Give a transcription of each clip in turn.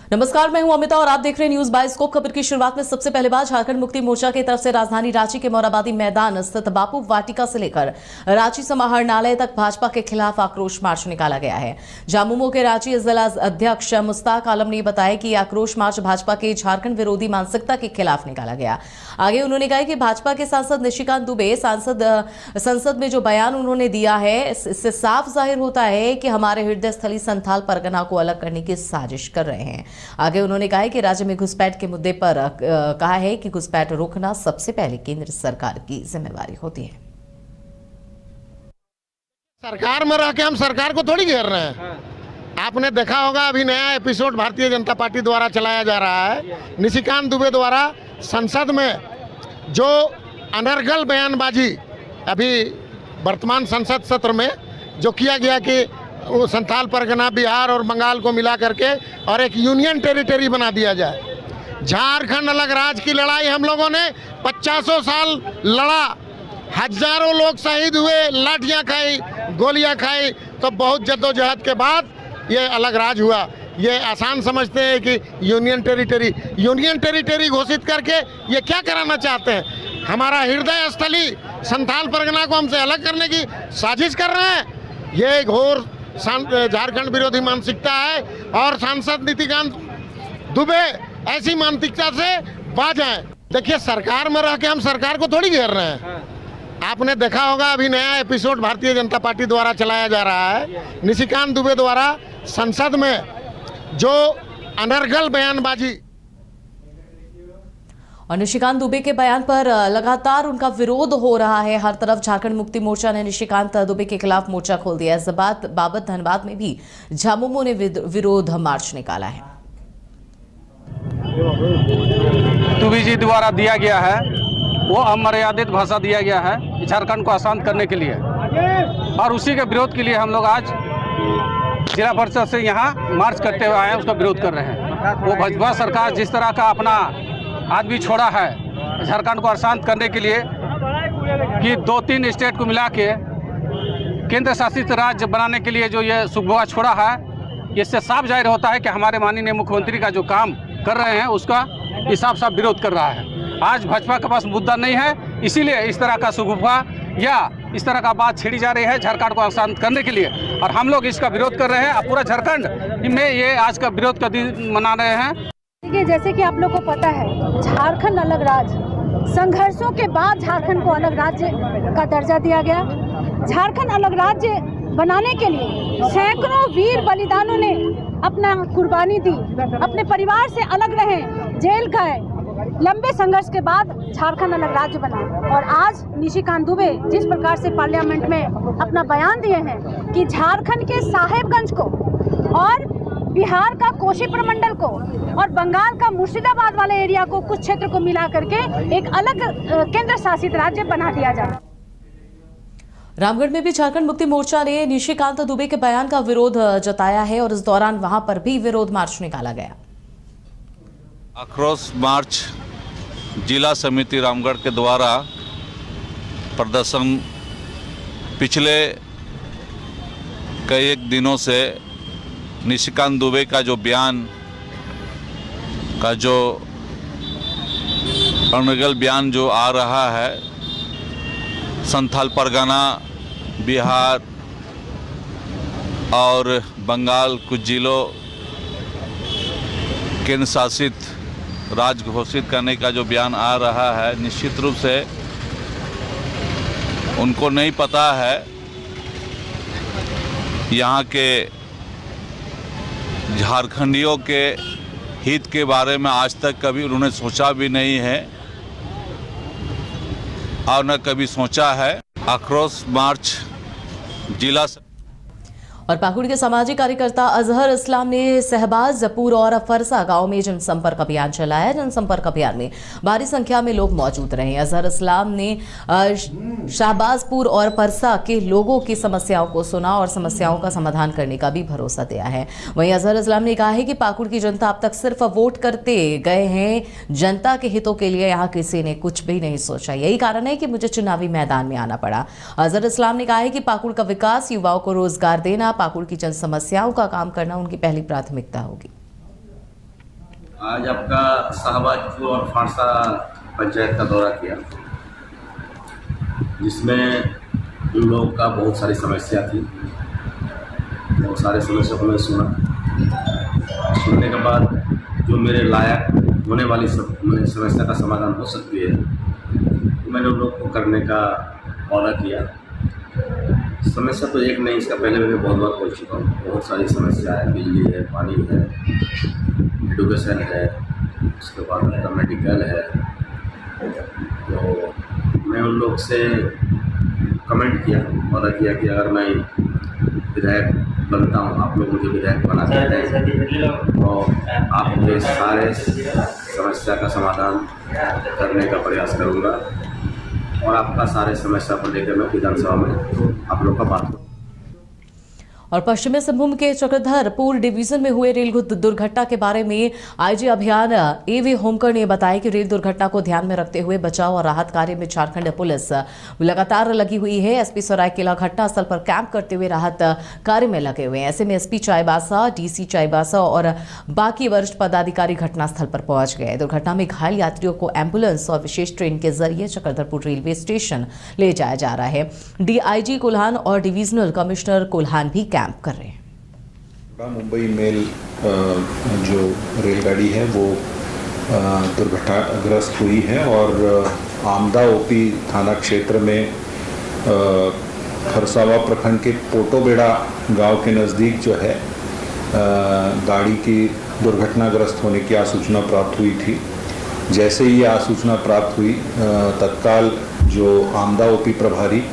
नमस्कार, मैं हूं अमिता और आप देख रहे हैं न्यूज बाइस्कोप। खबर की शुरुआत में सबसे पहले बात झारखंड मुक्ति मोर्चा की तरफ से राजधानी रांची के मोराबादी मैदान स्थित बापू वाटिका से लेकर रांची समाहरणालय तक भाजपा के खिलाफ आक्रोश मार्च निकाला गया है। झामुमो के रांची जिला अध्यक्ष मुश्ताक आलम ने बताया कि आक्रोश मार्च भाजपा के झारखंड विरोधी मानसिकता के खिलाफ निकाला गया। आगे उन्होंने कहा कि भाजपा के सांसद निशिकांत दुबे संसद में जो बयान उन्होंने दिया है, इससे साफ जाहिर होता है कि हमारे हृदय स्थली संथाल परगना को अलग करने की साजिश कर रहे हैं। आगे उन्होंने कहा कि राज्य में घुसपैठ के मुद्दे पर कहा है कि घुसपैठ रोकना सबसे पहले केंद्र सरकार की जिम्मेवारी होती है। सरकार में रह के हम सरकार को थोड़ी घेर रहे हैं। आपने देखा होगा अभी नया एपिसोड भारतीय जनता पार्टी द्वारा चलाया जा रहा है। निशिकांत दुबे द्वारा संसद में जो अनर्गल बयानबाजी अभी वर्तमान संसद सत्र में जो किया गया कि वो संथाल परगना बिहार और बंगाल को मिला करके और एक यूनियन टेरिटरी बना दिया जाए। झारखंड अलग राज्य की लड़ाई हम लोगों ने 50 साल लड़ा, हजारों लोग शहीद हुए, लाठियां खाई, गोलियां खाई, तो बहुत जद्दोजहद के बाद ये अलग राज्य हुआ। ये आसान समझते हैं कि यूनियन टेरिटरी घोषित करके ये क्या कराना चाहते हैं? हमारा हृदय स्थली संथाल परगना को हमसे अलग करने की साजिश कर रहे हैं। ये घोर झारखंड विरोधी मानसिकता है और सांसद निशिकांत दुबे ऐसी मानसिकता से बाज हैं। देखिए, सरकार में रह के हम सरकार को थोड़ी घेर रहे हैं। आपने देखा होगा अभी नया एपिसोड भारतीय जनता पार्टी द्वारा चलाया जा रहा है। निशिकांत दुबे द्वारा संसद में जो अनर्गल बयानबाजी और निशिकांत दुबे के बयान पर लगातार उनका विरोध हो रहा है। हर तरफ झारखंड मुक्ति मोर्चा ने निशिकांत दुबे के खिलाफ मोर्चा खोल दिया है। इस बाबत धनबाद में भी झामुमो ने विरोध मार्च निकाला है। दुबे जी द्वारा दिया गया है वो अमर्यादित भाषा दिया गया है झारखंड को अशांत करने के लिए, और उसी के विरोध के लिए हम लोग आज जिला परिषद से यहाँ मार्च करते हुए आए हैं, उसका विरोध कर रहे हैं। वो भाजपा सरकार जिस तरह का अपना आदमी छोड़ा है झारखंड को अशांत करने के लिए कि 2-3 स्टेट को मिला के केंद्र शासित राज्य बनाने के लिए जो ये सुगबुआ छोड़ा है, इससे साफ जाहिर होता है कि हमारे माननीय मुख्यमंत्री का जो काम कर रहे हैं उसका साफ विरोध कर रहा है। आज भाजपा के पास मुद्दा नहीं है, इसीलिए इस तरह का सुगबुआ या इस तरह का बात छेड़ी जा रही है झारखंड को अशांत करने के लिए, और हम लोग इसका विरोध कर रहे हैं। पूरा झारखंड में ये आज का विरोध का दिन मना रहे हैं। देखिए, जैसे कि आप लोग को पता है, झारखंड अलग राज्य, संघर्षों के बाद झारखंड को अलग राज्य का दर्जा दिया गया। झारखंड अलग राज्य बनाने के लिए सैकड़ों वीर बलिदानों ने अपना कुर्बानी दी, अपने परिवार से अलग रहे, जेल गए। लंबे संघर्ष के बाद झारखंड अलग राज्य बना, और आज निशिकांत दुबे जिस प्रकार से पार्लियामेंट में अपना बयान दिए हैं कि झारखंड के साहेबगंज को और बिहार का कोशी प्रमंडल को और बंगाल का मुर्शिदाबाद वाले एरिया को, कुछ क्षेत्र को मिला करके एक अलग केंद्र शासित राज्य बना दिया जाए। रामगढ़ में भी झारखंड मुक्ति मोर्चा ने निशिकांत दुबे के बयान का विरोध जताया है और इस दौरान वहां पर भी विरोध मार्च निकाला गया। आक्रोश मार्च जिला समिति रामगढ़ के द्वारा प्रदर्शन पिछले कई एक दिनों से निशिकांत दुबे का जो बयान का जो अनर्गल बयान जो आ रहा है, संथाल परगना बिहार और बंगाल कुछ जिलों केंद्र शासित राज्य घोषित करने का जो बयान आ रहा है, निश्चित रूप से उनको नहीं पता है यहाँ के झारखंडियों के हित के बारे में। आज तक कभी उन्होंने सोचा भी नहीं है और न कभी सोचा है। आक्रोश मार्च जिला और पाकुड़ के सामाजिक कार्यकर्ता अजहर इस्लाम ने शहबाजपुर और फरसा गांव में जनसंपर्क अभियान चलाया। जनसंपर्क अभियान में भारी संख्या में लोग मौजूद रहे। अजहर इस्लाम ने शहबाजपुर और फरसा के लोगों की समस्याओं को सुना और समस्याओं का समाधान करने का भी भरोसा दिया है। वहीं अजहर इस्लाम ने कहा है कि पाकुड़ की जनता अब तक सिर्फ वोट करते गए हैं, जनता के हितों के लिए यहाँ किसी ने कुछ भी नहीं सोचा। यही कारण है कि मुझे चुनावी मैदान में आना पड़ा। अजहर इस्लाम ने कहा है कि पाकुड़ का विकास, युवाओं को रोजगार देना, पाकुड़ की जन समस्याओं का काम करना उनकी पहली प्राथमिकता होगी। आज आपका शाहबाजपुर और फारसा पंचायत का दौरा किया, जिसमें उन लोगों का बहुत सारी समस्या थी। बहुत सारे समस्या को मैं सुनने के बाद जो मेरे लायक होने वाली समस्या का समाधान हो सकती है, तो मैंने उन लोग को करने का वादा किया। समस्या तो एक नहीं, इसका पहले मैं बहुत बार बोल चुका हूँ। बहुत सारी समस्या है, बिजली है, पानी है, एजुकेशन है, उसके बाद उनका मेडिकल है। तो मैं उन लोग से कमेंट किया, वादा किया कि अगर मैं विधायक बनता हूँ, आप लोग मुझे विधायक बना देते हैं और आपके सारे समस्या का समाधान करने का प्रयास करूँगा और आपका सारे समस्या को लेकर मैं विधानसभा में आप लोग का बात करूँगा। और पश्चिमी सिंहभूम के चक्रधरपुर डिवीजन में हुए रेल दुर्घटना के बारे में आईजी अभियान एवी होमकर ने बताया कि रेल दुर्घटना को ध्यान में रखते हुए बचाव और राहत कार्य में झारखंड पुलिस लगातार लगी हुई है। एसपी सरायकेला घटनास्थल पर कैंप करते हुए राहत कार्य में लगे हुए हैं। ऐसे में एसपी चाईबासा, डीसी चाईबासा और बाकी वरिष्ठ पदाधिकारी घटनास्थल पर पहुंच गए। दुर्घटना में घायल यात्रियों को एम्बुलेंस और विशेष ट्रेन के जरिए चक्रधरपुर रेलवे स्टेशन ले जाया जा रहा है। डीआईजी कुल्हान और डिविजनल कमिश्नर कुल्हान भी कैंप कर रहे हैं। मुंबई मेल जो रेलगाड़ी है वो दुर्घटनाग्रस्त हुई है और आमदा ओपी थाना क्षेत्र में खरसावा प्रखंड के पोटोबेड़ा गांव के नज़दीक जो है गाड़ी की दुर्घटनाग्रस्त होने की आसूचना प्राप्त हुई थी। जैसे ही आसूचना प्राप्त हुई तत्काल जो आमदा ओपी प्रभारी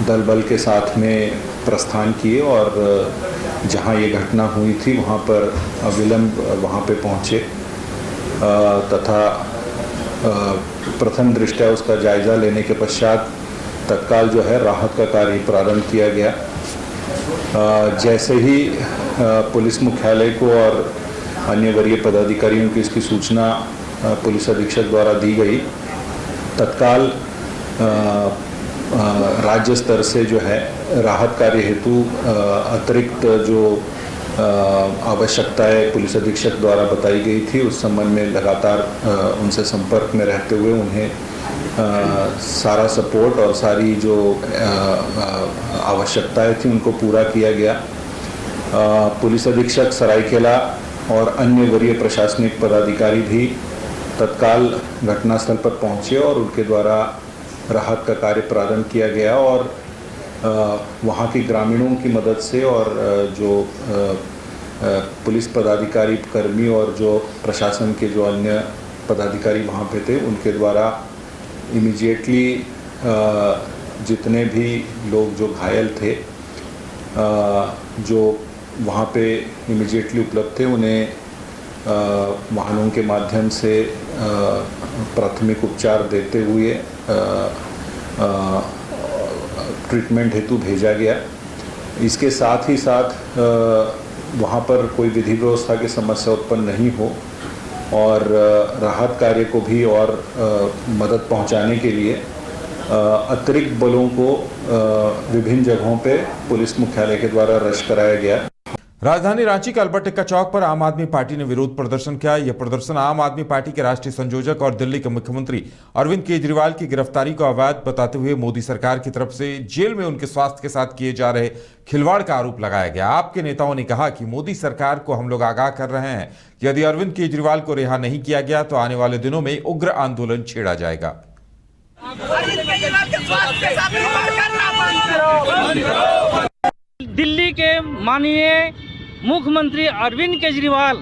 दल बल के साथ में प्रस्थान किए और जहां ये घटना हुई थी वहां पर अविलंब वहां पे पहुंचे तथा प्रथम दृष्टया उसका जायज़ा लेने के पश्चात तत्काल जो है राहत का कार्य प्रारंभ किया गया। जैसे ही पुलिस मुख्यालय को और अन्य वरीय पदाधिकारियों की इसकी सूचना पुलिस अधीक्षक द्वारा दी गई, तत्काल राज्य स्तर से जो है राहत कार्य हेतु अतिरिक्त जो आवश्यकताएं पुलिस अधीक्षक द्वारा बताई गई थी उस संबंध में लगातार उनसे संपर्क में रहते हुए उन्हें सारा सपोर्ट और सारी जो आवश्यकताएं थी उनको पूरा किया गया। पुलिस अधीक्षक सरायकेला और अन्य वरीय प्रशासनिक पदाधिकारी भी तत्काल घटनास्थल पर पहुंचे और उनके द्वारा राहत का कार्य प्रारंभ किया गया और वहाँ के ग्रामीणों की मदद से और जो पुलिस पदाधिकारी कर्मी और जो प्रशासन के जो अन्य पदाधिकारी वहाँ पे थे उनके द्वारा इमीडिएटली जितने भी लोग जो घायल थे जो वहाँ पे इमीडिएटली उपलब्ध थे उन्हें वाहनों के माध्यम से प्राथमिक उपचार देते हुए ट्रीटमेंट हेतु भेजा गया। इसके साथ ही साथ वहाँ पर कोई विधि व्यवस्था की समस्या उत्पन्न नहीं हो और राहत कार्य को भी और मदद पहुँचाने के लिए अतिरिक्त बलों को विभिन्न जगहों पे पुलिस मुख्यालय के द्वारा रश कराया गया। राजधानी रांची के अल्बर्ट एक्का चौक पर आम आदमी पार्टी ने विरोध प्रदर्शन किया। यह प्रदर्शन आम आदमी पार्टी के राष्ट्रीय संयोजक और दिल्ली के मुख्यमंत्री अरविंद केजरीवाल की गिरफ्तारी को अवैध बताते हुए मोदी सरकार की तरफ से जेल में उनके स्वास्थ्य के साथ किए जा रहे खिलवाड़ का आरोप लगाया गया। आपके नेताओं ने कहा कि मोदी सरकार को हम लोग आगाह कर रहे हैं कि यदि अरविंद केजरीवाल को रिहा नहीं किया गया तो आने वाले दिनों में उग्र आंदोलन छेड़ा जाएगा। दिल्ली के माननीय मुख्यमंत्री अरविंद केजरीवाल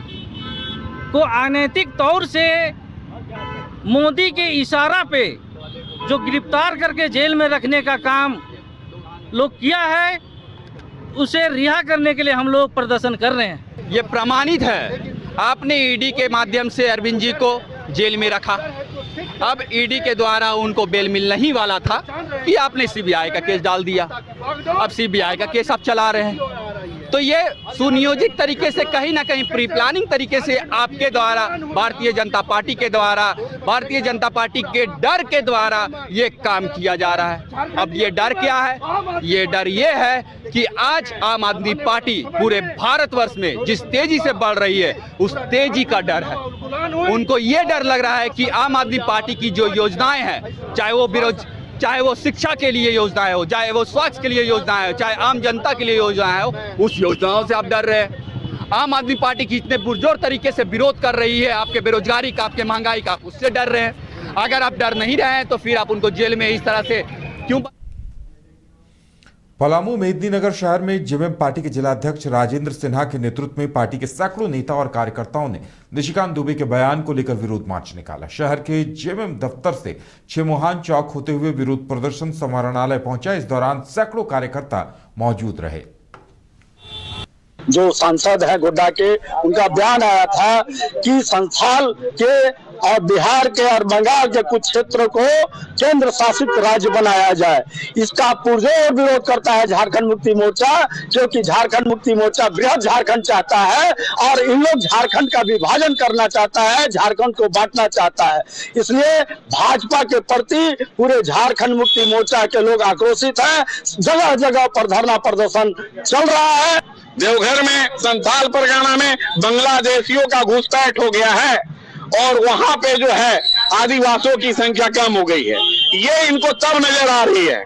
को अनैतिक तौर से मोदी के इशारा पे जो गिरफ्तार करके जेल में रखने का काम लोग किया है, उसे रिहा करने के लिए हम लोग प्रदर्शन कर रहे हैं। ये प्रमाणित है, आपने ईडी के माध्यम से अरविंद जी को जेल में रखा। अब ईडी के द्वारा उनको बेल मिलने ही वाला था कि आपने सीबीआई का केस डाल दिया। अब सीबीआई का केस आप चला रहे हैं। तो ये सुनियोजित तरीके से कहीं ना कहीं प्री प्लानिंग तरीके से आपके द्वारा भारतीय जनता पार्टी के द्वारा भारतीय जनता पार्टी के डर के द्वारा ये काम किया जा रहा है। अब ये डर क्या है? ये डर ये है कि आज आम आदमी पार्टी पूरे भारतवर्ष में जिस तेजी से बढ़ रही है उस तेजी का डर है। उनको ये डर लग रहा है कि आम आदमी पार्टी की जो योजनाएं हैं, चाहे वो शिक्षा के लिए योजनाएं हो, चाहे वो स्वास्थ्य के लिए योजनाएं हो, चाहे आम जनता के लिए योजनाएं हो, उस योजनाओं से आप डर रहे हैं। आम आदमी पार्टी की इतने पुरजोर तरीके से विरोध कर रही है आपके बेरोजगारी का, आपके महंगाई का, उससे डर रहे हैं। अगर आप डर नहीं रहे हैं तो फिर आप उनको जेल में इस तरह से क्यों? पलामू मेदिनीनगर शहर में जेएमएम पार्टी के जिलाध्यक्ष राजेंद्र सिन्हा के नेतृत्व में पार्टी के सैकड़ों नेता और कार्यकर्ताओं ने निशिकांत दुबे के बयान को लेकर विरोध मार्च निकाला। शहर के जेएमएम दफ्तर से छिमोहान चौक होते हुए विरोध प्रदर्शन समाहरणालय पहुंचा। इस दौरान सैकड़ों कार्यकर्ता मौजूद रहे। जो सांसद है गोड्डा के, उनका बयान आया था कि संथाल के और बिहार के और बंगाल के कुछ क्षेत्रों को केंद्र शासित राज्य बनाया जाए। इसका पुरजोर विरोध करता है झारखंड मुक्ति मोर्चा, क्योंकि झारखंड मुक्ति मोर्चा बृहद झारखंड चाहता है और इन लोग झारखंड का विभाजन करना चाहता है, झारखंड को बांटना चाहता है। इसलिए भाजपा के प्रति पूरे झारखंड मुक्ति मोर्चा के लोग आक्रोशित हैं। जगह जगह पर धरना प्रदर्शन चल रहा है। देवघर में संथाल परगना में बांग्लादेशियों का घुसपैठ हो गया है और वहां पे जो है आदिवासियों की संख्या कम हो गई है। ये इनको तब नजर आ रही है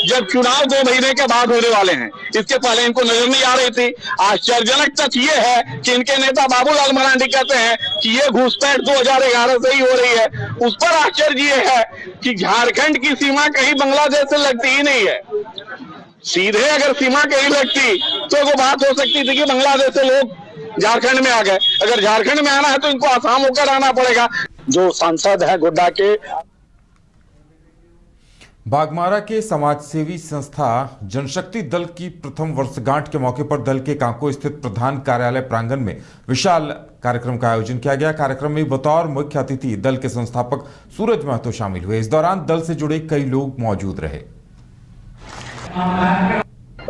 जब चुनाव 2 महीने के बाद होने वाले हैं। इसके पहले इनको नजर नहीं आ रही थी। आश्चर्यजनक तथ्य ये है कि इनके नेता बाबूलाल मरांडी कहते हैं कि ये घुसपैठ 2011 से ही हो रही है। उस पर आश्चर्य ये है कि झारखंड की सीमा कहीं बांग्लादेश से लगती ही नहीं है। सीधे अगर सीमा कहीं लगती तो वो बात हो सकती थी कि बांग्लादेश से लोग झारखंड में आ गए। अगर झारखंड में आना है तो इनको आसाम होकर आना पड़ेगा। जो सांसद है गोड्डा के, बागमारा के समाजसेवी संस्था जनशक्ति दल की प्रथम वर्षगांठ के मौके पर दल के कांको स्थित प्रधान कार्यालय प्रांगण में विशाल कार्यक्रम का आयोजन किया गया। कार्यक्रम में बतौर मुख्य अतिथि दल के संस्थापक सूरज महतो शामिल हुए। इस दौरान दल से जुड़े कई लोग मौजूद रहे।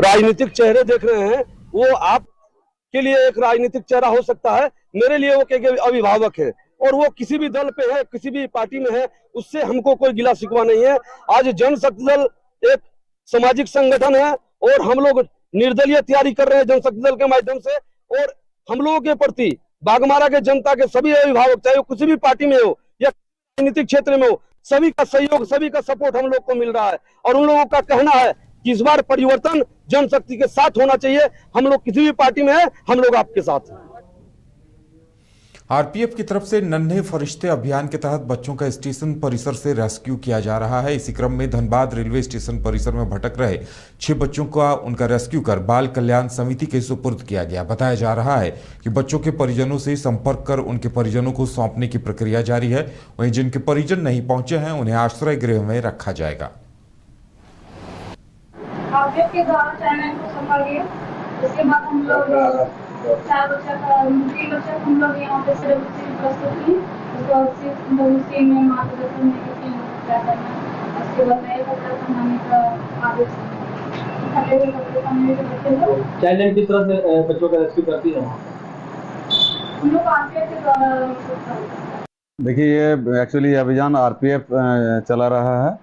राजनीतिक चेहरे देख रहे हैं, वो आपके लिए एक राजनीतिक चेहरा हो सकता है, मेरे लिए वो एक अभिभावक है और वो किसी भी दल पे है, किसी भी पार्टी में है, उससे हमको कोई गिला शिकवा नहीं है। आज जनशक्ति दल एक सामाजिक संगठन है और हम लोग निर्दलीय तैयारी कर रहे हैं जनशक्ति दल के माध्यम से। और हम लोगों के प्रति बागमारा के जनता के सभी अभिभावक, चाहे वो किसी भी पार्टी में हो या राजनीतिक क्षेत्र में हो, सभी का सहयोग, सभी का सपोर्ट हम लोग को मिल रहा है। और उन लोगों का कहना है कि इस बार परिवर्तन जनशक्ति के साथ होना चाहिए। हम लोग किसी भी पार्टी में है, हम लोग आपके साथ हैं। आरपीएफ की तरफ से नन्हे फरिश्ते अभियान के तहत बच्चों का स्टेशन परिसर से रेस्क्यू किया जा रहा है। इसी क्रम में धनबाद रेलवे स्टेशन परिसर में भटक रहे 6 बच्चों का उनका रेस्क्यू कर बाल कल्याण समिति के सुपुर्द किया गया। बताया जा रहा है कि बच्चों के परिजनों से संपर्क कर उनके परिजनों को सौंपने की प्रक्रिया जारी है। वहीं जिनके परिजन नहीं पहुंचे हैं उन्हें आश्रय गृह में रखा जाएगा। के द्वारा चैनल को संभालिए। उसके बाद हम लोग 4 बच्चा का 3 बच्चा हम लोग यहाँ पे सिर्फ प्रस्तुत की, उसको उसी में मार्गदर्शन में क्या करना है। उसके बाद नए कपड़े पहनाने का आदेश, फटे हुए कपड़े पहनने के बच्चे लोग चाइल्ड किस तरह से बच्चों का रेस्क्यू करती है? हम लोग आरपीएफ के द्वारा। देखिए, ये एक्चुअली अभियान आरपीएफ चला रहा है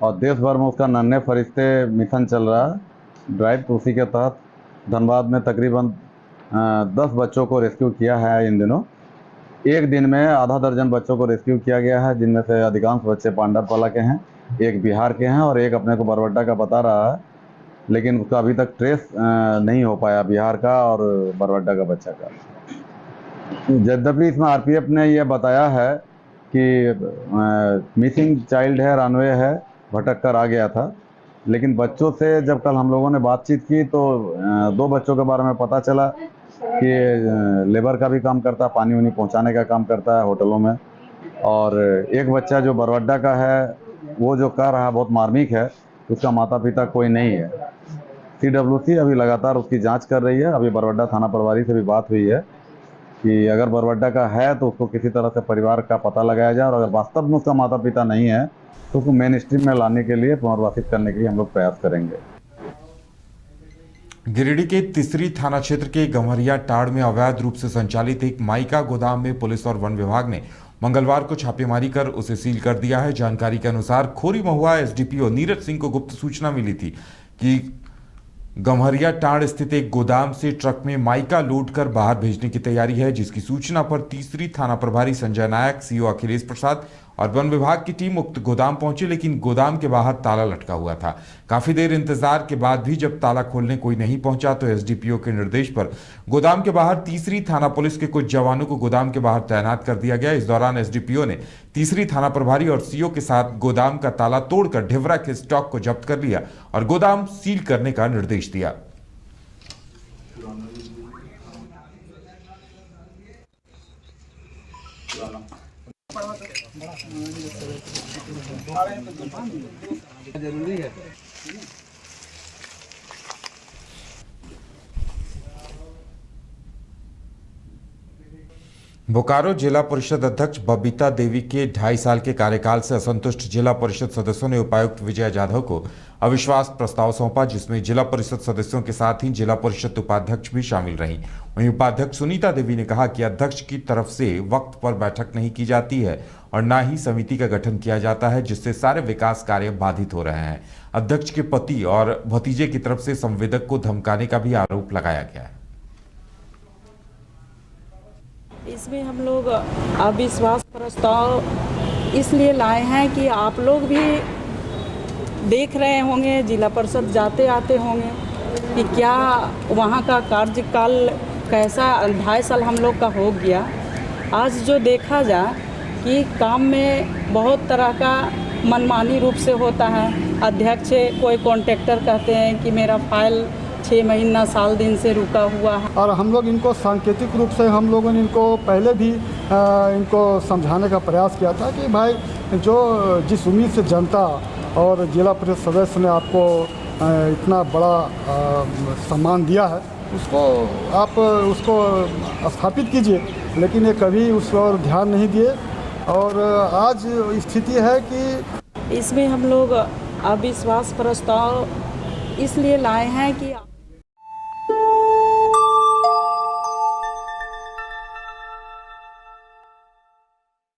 और देश भर में उसका नन्हे फरिश्ते मिशन चल रहा है ड्राइव। तो उसी के तहत धनबाद में तकरीबन 10 बच्चों को रेस्क्यू किया है। इन दिनों एक दिन में आधा दर्जन बच्चों को रेस्क्यू किया गया है, जिनमें से अधिकांश बच्चे पांडरपाला के हैं, एक बिहार के हैं और एक अपने को बरवड्डा का बता रहा है, लेकिन उसका अभी तक ट्रेस नहीं हो पाया बिहार का और बरवड्डा का बच्चा का। यद्यपि इसमें आरपीएफ ने यह बताया है कि मिसिंग चाइल्ड है, रनवे है, भटक कर आ गया था। लेकिन बच्चों से जब कल हम लोगों ने बातचीत की तो 2 बच्चों के बारे में पता चला कि लेबर का भी काम करता है, पानी वानी पहुंचाने का काम करता है होटलों में। और एक बच्चा जो बरवड्डा का है वो जो कर रहा है बहुत मार्मिक है, उसका माता पिता कोई नहीं है। CWC अभी लगातार उसकी जांच कर रही है। अभी बरवड्डा थाना प्रभारी से भी बात हुई है कि अगर बरवड्डा का है तो उसको किसी तरह से परिवार का पता लगाया जाए और अगर वास्तव में उसका माता पिता नहीं है तो उसको मेन स्ट्रीम में लाने के लिए, पुनर्वासित करने के लिए हम लोग प्रयास करेंगे। गिरिडीह के तिसरी थाना क्षेत्र के गम्हरिया टाड़ में अवैध रूप से संचालित एक माइका गोदाम में पुलिस और वन विभाग ने मंगलवार को छापेमारी कर उसे सील कर दिया है। जानकारी के अनुसार खोरी महुआ एसडीपीओ नीरज सिंह को गुप्त सूचना मिली थी कि गम्हरिया टाड़ स्थित एक गोदाम से ट्रक में माइका लोड कर बाहर भेजने की तैयारी है, जिसकी सूचना पर तीसरी थाना प्रभारी संजय नायक, सीओ अखिलेश प्रसाद और वन विभाग की टीम उक्त गोदाम पहुंची, लेकिन गोदाम के बाहर ताला लटका हुआ था। काफी देर इंतजार के बाद भी जब ताला खोलने कोई नहीं पहुंचा तो एसडीपीओ के निर्देश पर गोदाम के बाहर तीसरी थाना पुलिस के कुछ जवानों को गोदाम के बाहर तैनात कर दिया गया। इस दौरान एसडीपीओ ने तीसरी थाना प्रभारी और सीओ के साथ गोदाम का ताला तोड़कर ढिवरा के स्टॉक को जब्त कर लिया और गोदाम सील करने का निर्देश दिया। जरूरी है। बोकारो जिला परिषद अध्यक्ष बबीता देवी के 2.5 साल के कार्यकाल से असंतुष्ट जिला परिषद सदस्यों ने उपायुक्त विजय जाधव को अविश्वास प्रस्ताव सौंपा, जिसमें जिला परिषद सदस्यों के साथ ही जिला परिषद उपाध्यक्ष भी शामिल रहीं। वहीं उपाध्यक्ष सुनीता देवी ने कहा कि अध्यक्ष की तरफ से वक्त पर बैठक नहीं की जाती है और न ही समिति का गठन किया जाता है, जिससे सारे विकास कार्य बाधित हो रहे हैं। अध्यक्ष के पति और भतीजे की तरफ से संवेदक को धमकाने का भी आरोप लगाया गया है। इसमें हम लोग अविश्वास प्रस्ताव इसलिए लाए हैं कि आप लोग भी देख रहे होंगे, जिला परिषद जाते आते होंगे कि क्या वहाँ का कार्यकाल कैसा 2.5 साल हम लोग का हो गया। आज जो देखा जाए कि काम में बहुत तरह का मनमानी रूप से होता है। अध्यक्ष कोई कॉन्ट्रैक्टर कहते हैं कि मेरा फाइल 6 महीना साल दिन से रुका हुआ है, और हम लोग इनको सांकेतिक रूप से हम लोगों ने इनको पहले भी इनको समझाने का प्रयास किया था कि भाई जो जिस उम्मीद से जनता और जिला परिषद सदस्य ने आपको इतना बड़ा सम्मान दिया है, उसको आप उसको स्थापित कीजिए, लेकिन ये कभी उस पर ध्यान नहीं दिए। और आज स्थिति है कि इसमें हम लोग अविश्वास प्रस्ताव इसलिए लाए हैं कि